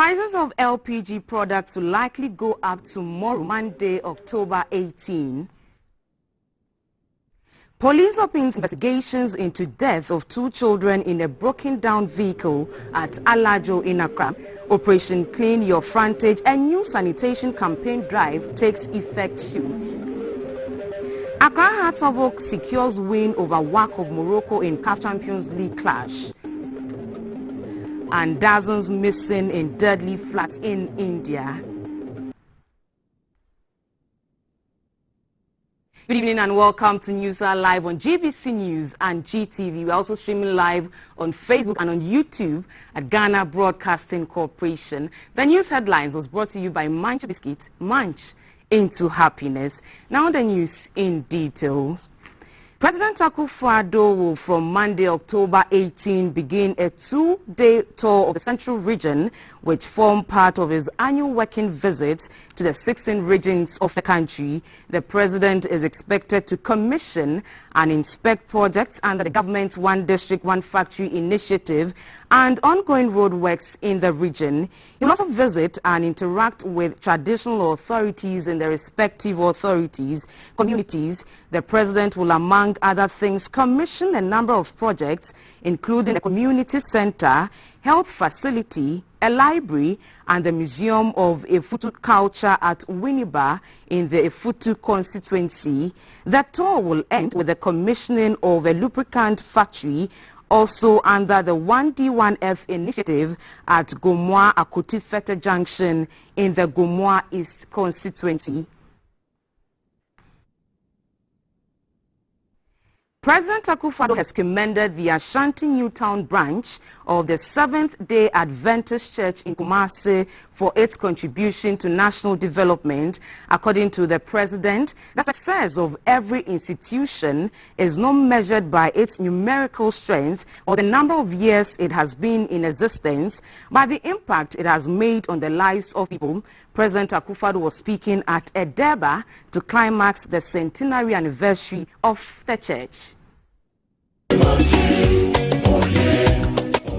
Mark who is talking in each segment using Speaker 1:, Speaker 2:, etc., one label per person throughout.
Speaker 1: Prices of LPG products will likely go up tomorrow, Monday, October 18. Police opens investigations into death of 2 children in a broken-down vehicle at Alajo in Accra. Operation Clean Your Frontage, a new sanitation campaign drive, takes effect soon. Accra Hearts of Oak secures win over WAC of Morocco in CAF Champions League clash. And dozens missing in deadly floods in India. Good evening and welcome to News Hour Live on GBC News and GTV. We're also streaming live on Facebook and on YouTube at Ghana Broadcasting Corporation. The news headlines was brought to you by Munch Biscuit, Munch into happiness. Now the news in detail. President Akufo-Addo will from Monday, October 18, begin a 2-day tour of the Central Region, which form part of his annual working visits to the 16 regions of the country. The president is expected to commission and inspect projects under the government's One District, One Factory initiative and ongoing road works in the region. He will also visit and interact with traditional authorities in their respective communities. The president will, among other things, commission a number of projects, including a community center, health facility, a library, and the Museum of Efutu Culture at Winneba in the Efutu constituency. The tour will end with the commissioning of a lubricant factory, also under the 1D1F initiative at Gomoa Akuti Fete Junction in the Gomoa East constituency. President Akufo-Addo has commended the Ashanti Newtown branch of the Seventh-day Adventist Church in Kumasi for its contribution to national development. According to the president, the success of every institution is not measured by its numerical strength or the number of years it has been in existence, but the impact it has made on the lives of people. President Akufo-Addo was speaking at Edeba to climax the centenary anniversary of the church.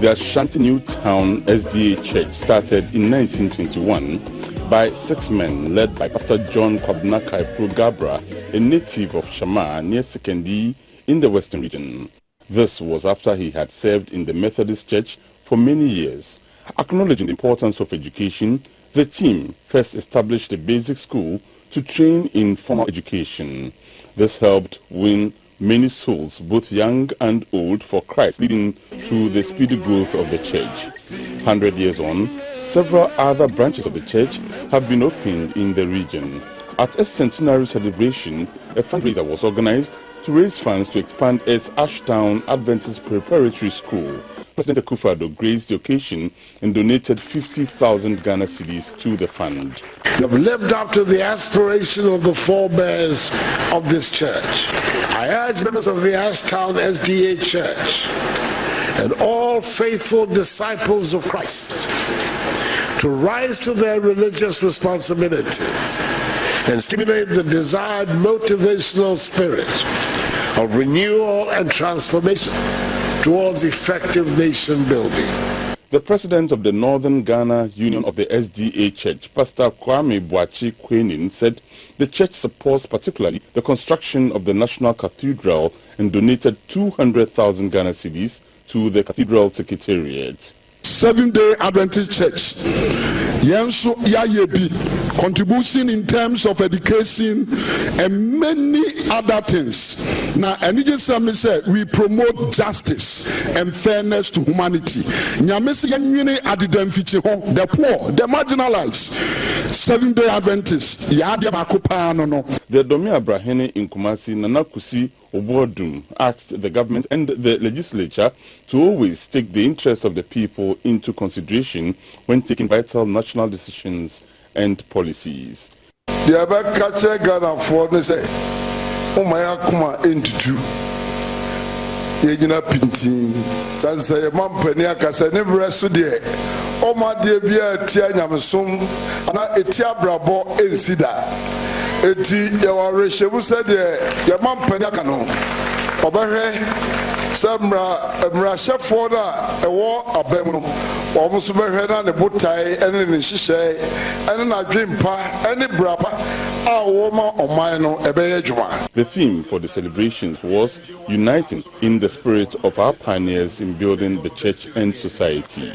Speaker 2: The Ashanti Newtown SDA Church started in 1921 by 6 men led by Pastor John Kwabena Pro Gabra, a native of Shama near Sekendi in the Western region. This was after he had served in the Methodist Church for many years. Acknowledging the importance of education, the team first established a basic school to train in formal education. This helped win many souls, both young and old, for Christ, leading to the speedy growth of the church. 100 years on, several other branches of the church have been opened in the region. At a centenary celebration, a fundraiser was organized to raise funds to expand its Ashtown Adventist Preparatory School. President Akufo-Addo graced the occasion and donated 50,000 Ghana cedis to the fund.
Speaker 3: You have lived up to the aspiration of the forebears of this church. I urge members of the Ashtown SDA Church and all faithful disciples of Christ to rise to their religious responsibilities and stimulate the desired motivational spirit of renewal and transformation towards effective nation building.
Speaker 2: The president of the Northern Ghana Union of the SDA Church, Pastor Kwame Boachi Kwenin, said the church supports particularly the construction of the National Cathedral and donated 200,000 Ghana cedis to the Cathedral Secretariat.
Speaker 4: Seventh-day Adventist Church, Yensu Yayebi, contribution in terms of education and many other things. Now, and it just said we promote justice and fairness to humanity. The poor, the marginalized. Seventh-day Adventists. The
Speaker 2: Domi Abrahene in Kumasi, Nanakusi Obodum, asked the government and the legislature to always take the interests of the people into consideration when taking vital national decisions and policies.
Speaker 5: The Abakacha Ghana for me say, "Oh my Akuma into Yejina Pintin, Sansa Mampania Casa never rested there. Oh my dear Bia Tianyamsum, and Etia Brabo Ensida. Eti Yawareshe said, Yamampania Cano, Obere. sɛ mmarahyɛfoɔ no a ɛwɔ abam no wɔn nso bɛhwɛ na ne botae ne ne nhyehyɛe ne n'adwempa ne braba a wɔma ɔman no ɛbɛyɛ adwuma.
Speaker 2: The theme for the celebrations was uniting in the spirit of our pioneers in building the church and society.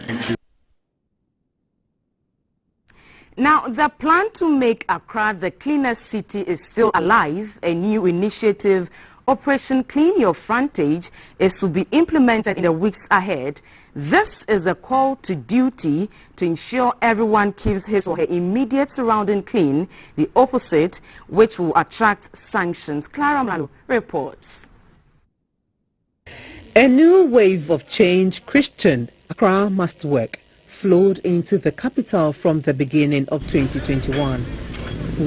Speaker 1: Now, the plan to make Accra the cleanest city is still alive. A new initiative, Operation Clean Your Frontage, is to be implemented in the weeks ahead. This is a call to duty to ensure everyone keeps his or her immediate surrounding clean, the opposite, which will attract sanctions. Clara Mlalo reports.
Speaker 6: A new wave of change, Christian Accra must work, flowed into the capital from the beginning of 2021.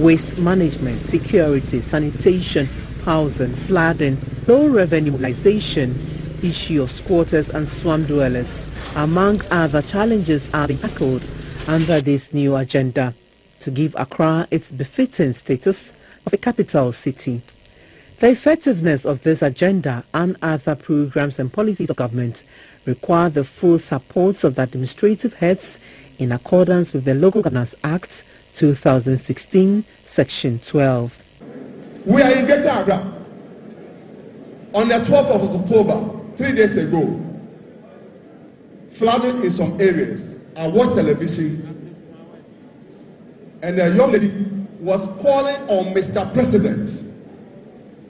Speaker 6: Waste management, security, sanitation, housing, flooding, low revenue mobilization, issue of squatters and slum dwellers, among other challenges, are being tackled under this new agenda to give Accra its befitting status of a capital city. The effectiveness of this agenda and other programs and policies of government require the full support of the administrative heads in accordance with the Local Governance Act 2016, Section 12.
Speaker 7: We are in Greater Accra. On the 12th of October, 3 days ago, flooding in some areas. I watched television, and a young lady was calling on Mr. President.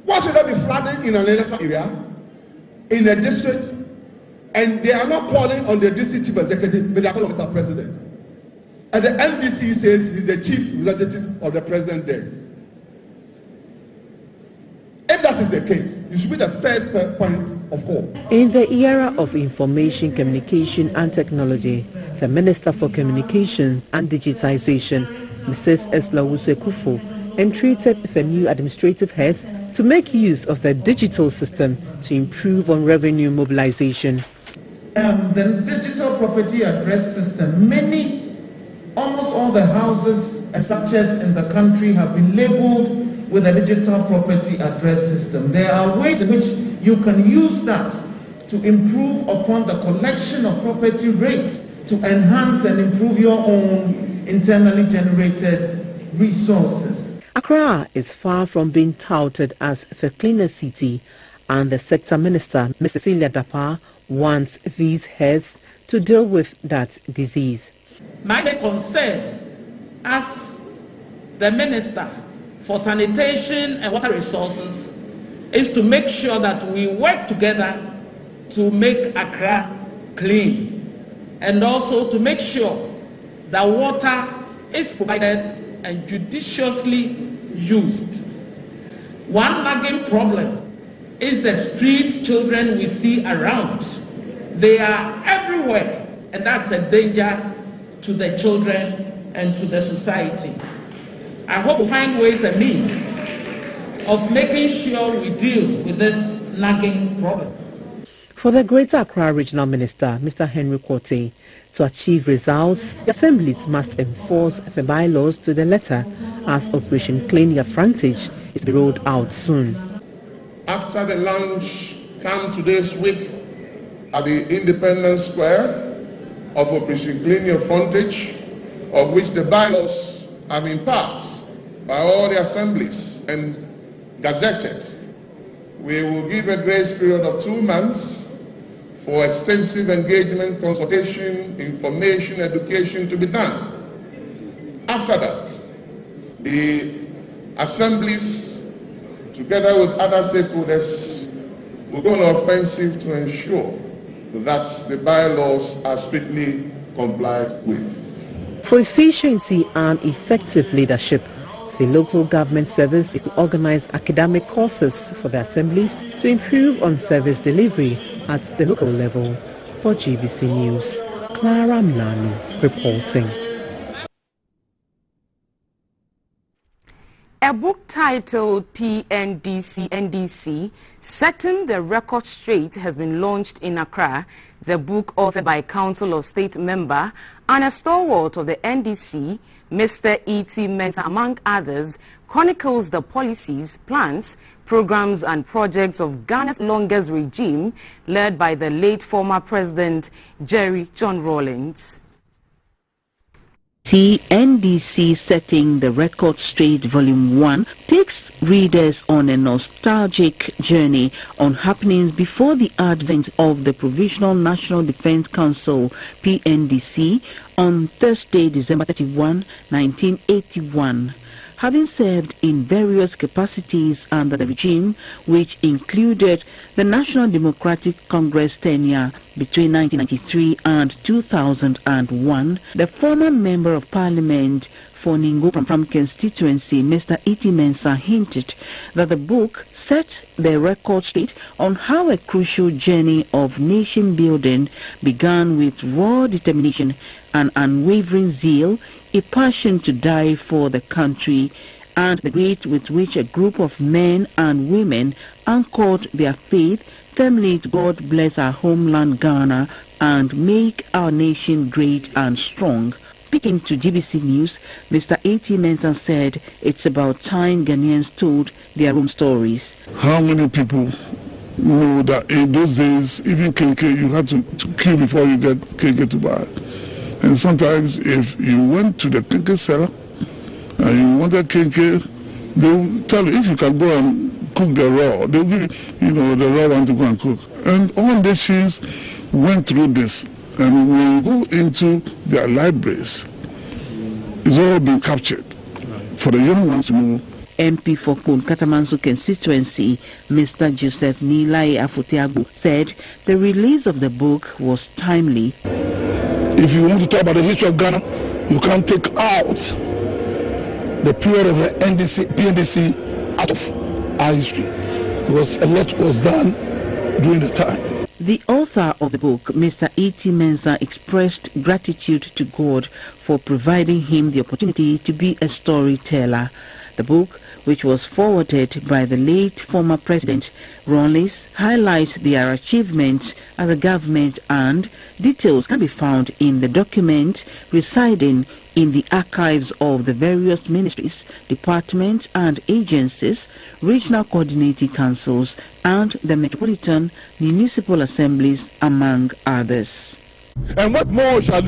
Speaker 7: Why should there be flooding in an electoral area, in a district, and they are not calling on the district chief executive, but they are calling on Mr. President? And the MDC says he's the chief representative of the president there. If that is the case, you should be the first point of call.
Speaker 6: In the era of information, communication and technology, the Minister for Communications and Digitization, Mrs. Eslawusu Ekufo, entreated the new administrative heads to make use of the digital system to improve on revenue mobilization.
Speaker 8: The digital property address system, almost all the houses and structures in the country have been labeled with a digital property address system. There are ways in which you can use that to improve upon the collection of property rates to enhance and improve your own internally generated resources.
Speaker 6: Accra is far from being touted as the cleanest city, and the sector minister, Ms. Cecilia Dapa, wants these heads to deal with that disease.
Speaker 9: My concern as the Minister for Sanitation and Water Resources is to make sure that we work together to make Accra clean, and also to make sure that water is provided and judiciously used. One nagging problem is the street children we see around. They are everywhere, and that's a danger to the children and to the society. I hope we find ways and means of making sure we deal with this nagging problem.
Speaker 6: For the Greater Accra Regional Minister, Mr. Henry Quartey, to achieve results, the assemblies must enforce the bylaws to the letter, as Operation Clean Your Frontage is to be rolled out soon.
Speaker 7: After the launch come to this week at the Independence Square of Operation Clean Your Frontage, of which the bylaws have been passed by all the assemblies and gazetted, we will give a grace period of 2 months for extensive engagement, consultation, information, education to be done. After that, the assemblies, together with other stakeholders, will go on offensive to ensure that the bylaws are strictly complied with.
Speaker 6: For efficiency and effective leadership, the local government service is to organize academic courses for the assemblies to improve on service delivery at the local level. For GBC News, Clara Mlanu reporting.
Speaker 1: A book titled PNDC, Setting the Record Straight, has been launched in Accra. The book, authored by a Council of State member and a stalwart of the NDC, Mr. E.T. Mensah, among others, chronicles the policies, plans, programs and projects of Ghana's longest regime, led by the late former President Jerry John Rawlings.
Speaker 10: NDC Setting the Record Straight Volume 1 takes readers on a nostalgic journey on happenings before the advent of the Provisional National Defense Council (PNDC) on Thursday, December 31, 1981. Having served in various capacities under the regime, which included the National Democratic Congress tenure between 1993 and 2001, the former Member of Parliament for Ningo Pram constituency, Mr. E.T. Mensah, hinted that the book set the record straight on how a crucial journey of nation building began with raw determination and unwavering zeal, a passion to die for the country, and the grit with which a group of men and women anchored their faith firmly to God bless our homeland Ghana and make our nation great and strong. Speaking to GBC News, Mr. A.T. Mensah said it's about time Ghanaians told their own stories.
Speaker 4: How many people know that in those days, even KK, you had to kill before you get KK to buy? And sometimes if you went to the KK seller and you wanted KK, they'll tell you if you can go and cook the raw, they'll give you the raw one to go and cook. And all these things went through this. And when you go into their libraries, it's all been captured for the young ones to know.
Speaker 10: MP for Katamanso constituency, Mr. Joseph Nilai Afutiago, said the release of the book was timely.
Speaker 4: If you want to talk about the history of Ghana, you can't take out the period of the PNDC out of our history, because a lot was done during the time.
Speaker 10: The author of the book, Mr. E.T. Mensah, expressed gratitude to God for providing him the opportunity to be a storyteller. The book, which was forwarded by the late former President Rawlings, highlights their achievements as a government, and details can be found in the document residing in the archives of the various ministries, departments and agencies, regional coordinating councils and the metropolitan municipal assemblies, among others.
Speaker 4: And what more shall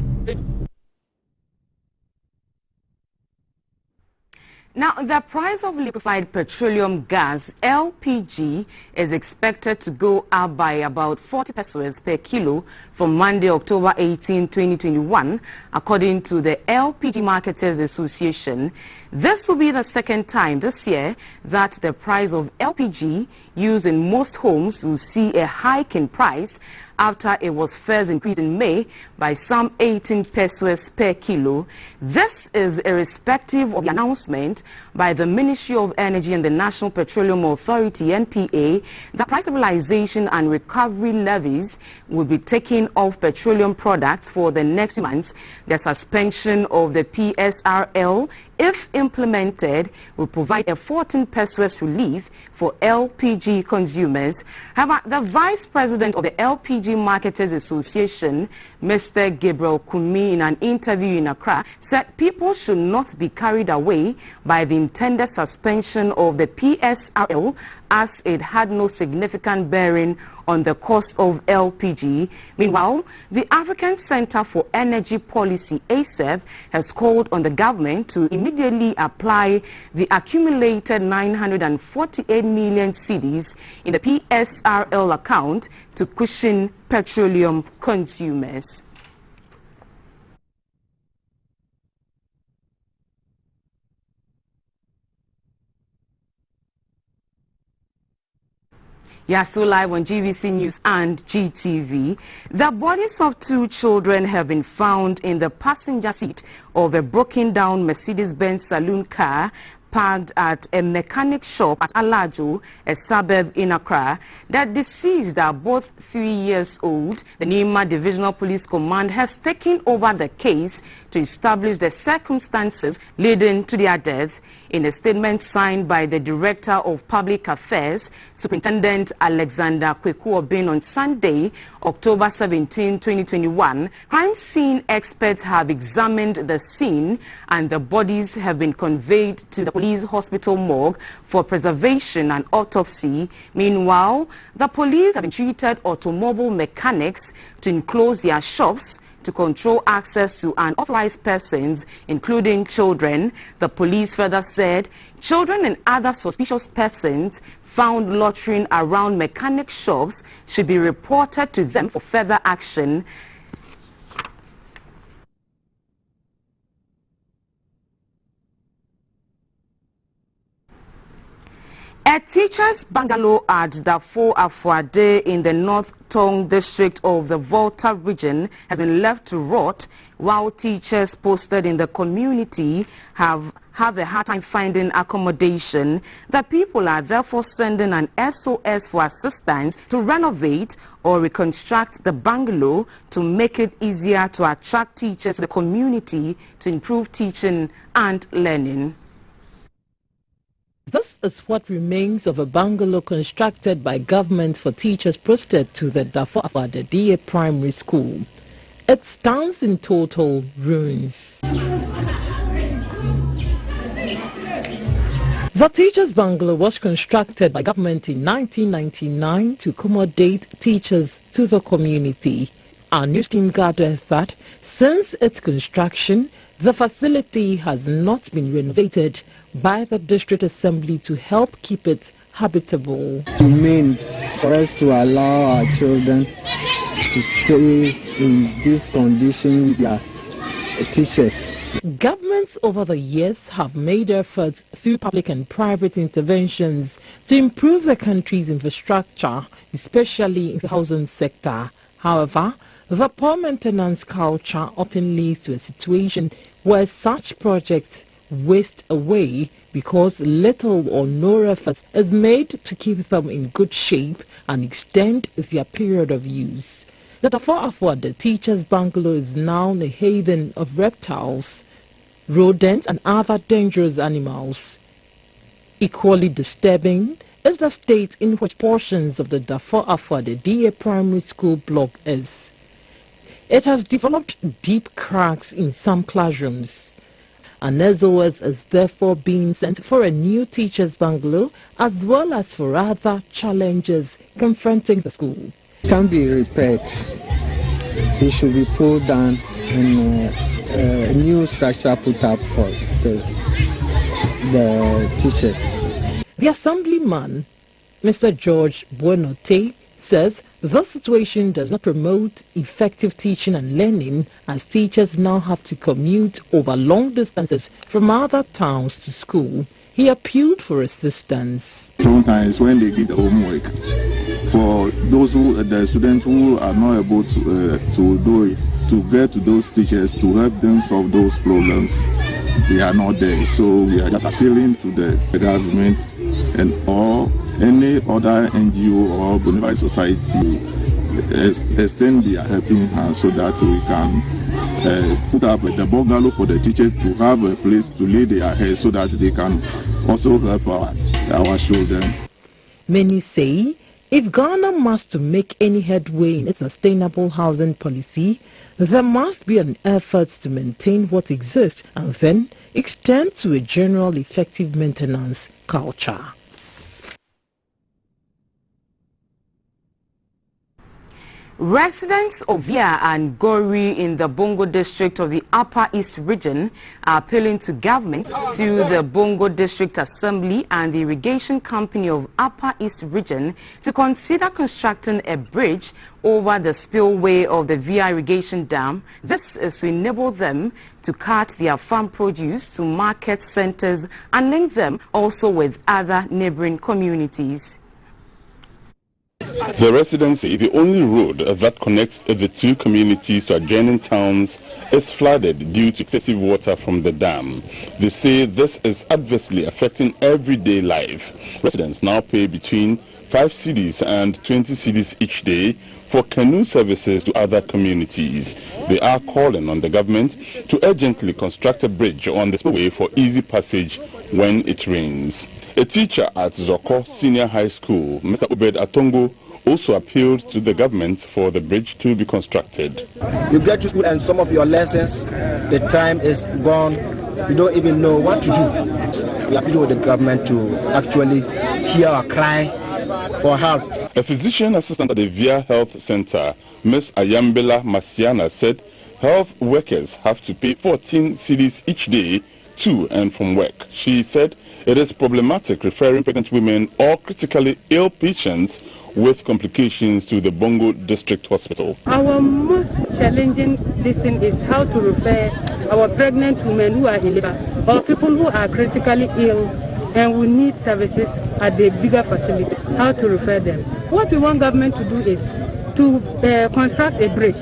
Speaker 1: Now, the price of liquefied petroleum gas, LPG, is expected to go up by about 40 pesos per kilo from Monday, October 18, 2021, according to the LPG Marketers Association. This will be the second time this year that the price of LPG used in most homes will see a hike in price after it was first increased in May by some 18 pesos per kilo. This is irrespective of the announcement by the Ministry of Energy and the National Petroleum Authority, NPA, that price stabilization and recovery levies will be taken off petroleum products for the next months. The suspension of the PSRL, if implemented, will provide a 14 pesos relief for LPG consumers. However, the Vice President of the LPG Marketers Association, Mr. Gabriel Kumi, in an interview in Accra, said people should not be carried away by the intended suspension of the PSRL, as it had no significant bearing on the cost of LPG. Meanwhile, the African Center for Energy Policy, ACEP, has called on the government to immediately apply the accumulated 948 million cedis in the PSRL account to cushion petroleum consumers. Yeah, so live on GBC News and GTV. The bodies of two children have been found in the passenger seat of a broken down Mercedes-Benz saloon car parked at a mechanic shop at Alajo, a suburb in Accra. The deceased are both 3 years old. The Nima Divisional Police Command has taken over the case to establish the circumstances leading to their death. In a statement signed by the Director of Public Affairs, Superintendent Alexander Kweku Obin, on Sunday, October 17, 2021, crime scene experts have examined the scene and the bodies have been conveyed to the police hospital morgue for preservation and autopsy. Meanwhile, the police have entreated automobile mechanics to enclose their shops to control access to unauthorized persons, including children. The police further said children and other suspicious persons found loitering around mechanic shops should be reported to them for further action. A teacher's bungalow at Dafo Afuade in the North Tong district of the Volta region has been left to rot, while teachers posted in the community have a hard time finding accommodation. The people are therefore sending an SOS for assistance to renovate or reconstruct the bungalow to make it easier to attract teachers to the community to improve teaching and learning.
Speaker 6: This is what remains of a bungalow constructed by government for teachers posted to the Dafo Afuade DA Primary School. It stands in total ruins. The teachers' bungalow was constructed by government in 1999 to accommodate teachers to the community. Our news team gathered that since its construction, the facility has not been renovated by the district assembly to help keep it habitable.
Speaker 11: It means for us to allow our children to stay in this condition with their teachers.
Speaker 6: Governments over the years have made efforts through public and private interventions to improve the country's infrastructure, especially in the housing sector. However, the poor maintenance culture often leads to a situation where such projects waste away because little or no effort is made to keep them in good shape and extend their period of use. The Dafo Afuade teachers' bungalow is now a haven of reptiles, rodents and other dangerous animals. Equally disturbing is the state in which portions of the Dafo Afuade DA Primary School block is. It has developed deep cracks in some classrooms. An SOS is therefore being sent for a new teacher's bungalow as well as for other challenges confronting the school.
Speaker 11: It can be repaired. It should be pulled down and a new structure put up for the teachers.
Speaker 6: The assemblyman, Mr. George Buenote, says the situation does not promote effective teaching and learning as teachers now have to commute over long distances from other towns to school. He appealed for assistance.
Speaker 12: Sometimes when they give the homework, for those the students who are not able to do it, to get to those teachers to help them solve those problems, they are not there. So we are just appealing to the government and all any other NGO or Bonify society extend their helping hand so that we can put up the bungalow for the teachers to have a place to lay their heads so that they can also help our children.
Speaker 6: Many say if Ghana must to make any headway in its sustainable housing policy, there must be an effort to maintain what exists and then extend to a general effective maintenance culture.
Speaker 1: Residents of Via and Gori in the Bongo district of the Upper East region are appealing to government through the Bongo District Assembly and the Irrigation Company of Upper East region to consider constructing a bridge over the spillway of the Via Irrigation Dam. This is to enable them to cart their farm produce to market centers and link them also with other neighboring communities.
Speaker 2: The residents say the only road that connects the two communities to adjoining towns is flooded due to excessive water from the dam. They say this is adversely affecting everyday life. Residents now pay between 5 cedis and 20 cedis each day for canoe services to other communities. They are calling on the government to urgently construct a bridge on the spillway for easy passage when it rains. A teacher at Zoko Senior High School, Mr. Obed Atongo, also appealed to the government for the bridge to be constructed.
Speaker 13: You get to school and some of your lessons, the time is gone. You don't even know what to do. We appeal with the government to actually hear our cry for help.
Speaker 2: A physician assistant at the VIA Health Center, Ms. Ayambela Masiana, said health workers have to pay 14 cedis each day to and from work. She said it is problematic referring pregnant women or critically ill patients with complications to the Bongo District Hospital.
Speaker 14: Our most challenging thing is how to refer our pregnant women who are in labor or people who are critically ill and will need services at the bigger facility, how to refer them. What we want government to do is to construct a bridge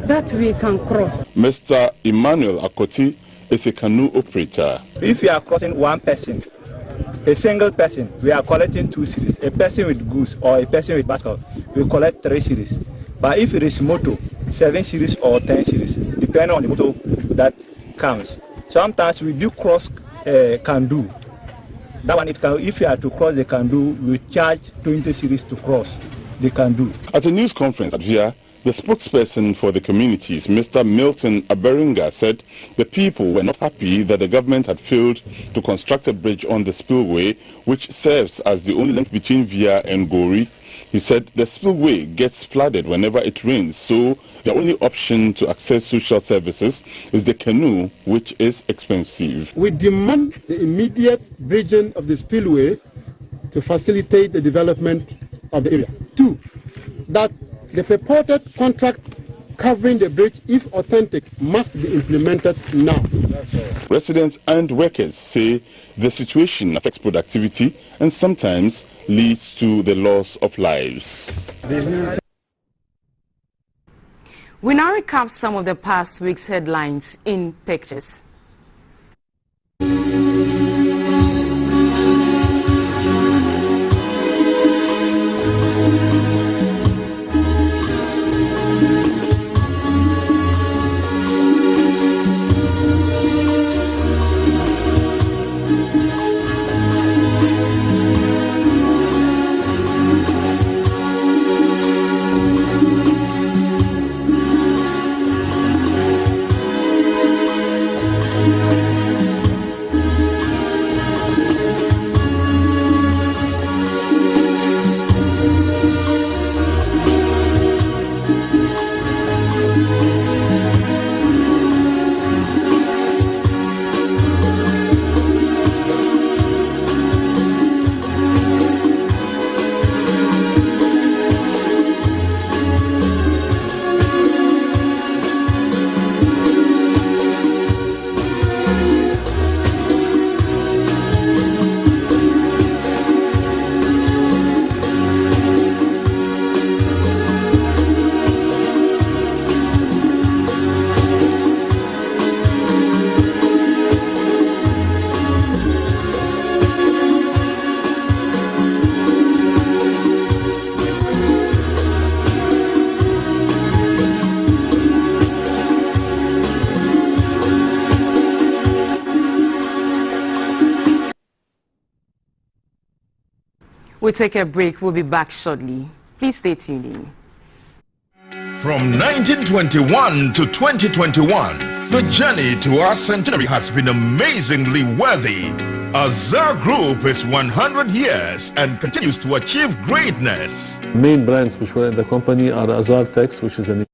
Speaker 14: that we can cross.
Speaker 2: Mr. Emmanuel Akoti is a canoe operator.
Speaker 15: If you are crossing one person, a single person, we are collecting 2 cedis. A person with goods or a person with basket, we collect 3 cedis. But if it is motor, 7 cedis or 10 cedis, depending on the motor that comes. Sometimes we do cross canoe. That one, if you are to cross the canoe, we charge 20 cedis to cross the canoe.
Speaker 2: At a news conference at VIA, the spokesperson for the communities, Mr. Milton Aberinga, said the people were not happy that the government had failed to construct a bridge on the spillway, which serves as the only link between VIA and Gori. He said the spillway gets flooded whenever it rains, so the only option to access social services is the canoe, which is expensive.
Speaker 16: We demand the immediate bridging of the spillway to facilitate the development of the area. 2, that the purported contract covering the bridge, if authentic, must be implemented now.
Speaker 2: Residents and workers say the situation affects productivity and sometimes leads to the loss of lives.
Speaker 1: We now recap some of the past week's headlines in pictures. We'll take a break. We'll be back shortly. Please stay tuned in.
Speaker 17: From 1921 to 2021, the journey to our centenary has been amazingly worthy. Azar Group is 100 years and continues to achieve greatness.
Speaker 18: Main brands which were in the company are Azar Tex, which is an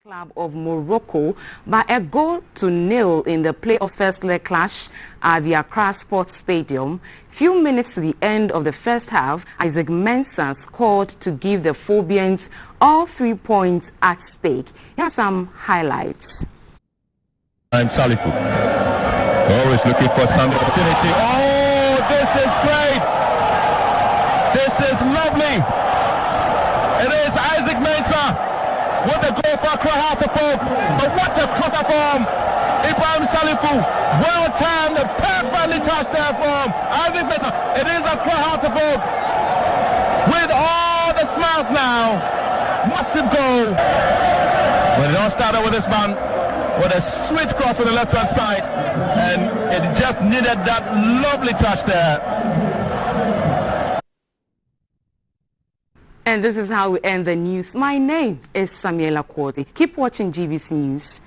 Speaker 1: Club of Morocco by a 1-0 in the playoffs first leg clash at the Accra Sports Stadium. Few minutes to the end of the first half, Isaac Mensah scored to give the Phobians all 3 points at stake. Here are some highlights.
Speaker 19: I'm Salifu. Always looking for some opportunity. Oh, this is great! This is lovely! It is Isaac Mensah with the goal for Accra Hearts of Oak. But what a crosser from Ibrahim Salifu. Well timed, perfectly touched there from Isaac Mensah. It is Accra Hearts of Oak with all the smiles now. Massive goal. But it all started with this man with a sweet cross on the left hand side, and it just needed that lovely touch there.
Speaker 1: And this is how we end the news. My name is Samuela Kwoti. Keep watching GBC News.